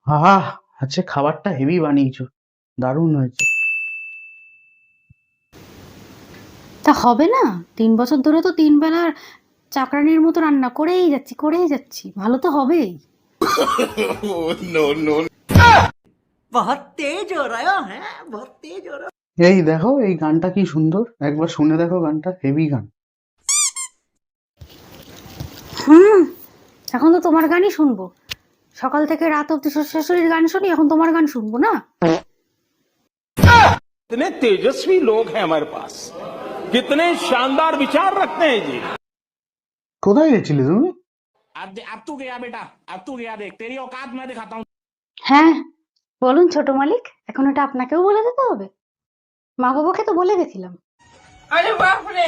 আহা, আজকে খাবারটা হেভি বানিয়েছো, দারুণ হয়েছে। তা হবে না? ৩ বছর ধরে তো ৩ বেলার চাকরানির মতো রান্না করেই যাচ্ছি, ভালো তো হবেই। बहुत तेज हो रहा है बहुत तेज हो रहा এই দেখো, এই গানটা কি সুন্দর, একবার শুনে দেখো, গানটা হেভি গান। হুম, এখন তো তোমার গানই শুনবো। সকাল থেকে রাত অব্দি শ্বশুরের গান শুনি, এখন তোমার গান শুনবো না? कितने तेजस्वी लोग हैं हमारे पास, कितने शानदार विचार रखते हैं जी। কোথায় গেছিলে তুমি? अब तू गया बेटा, अब तू गया, देख तेरी औकात मैं दिखाता हूँ। হ্যাঁ, বলুন ছোট মালিক, এখন এটা আপনাকেও বলে দিতে হবে? মা বাবাকে তো বলে গেছিলাম। अरे बाप रे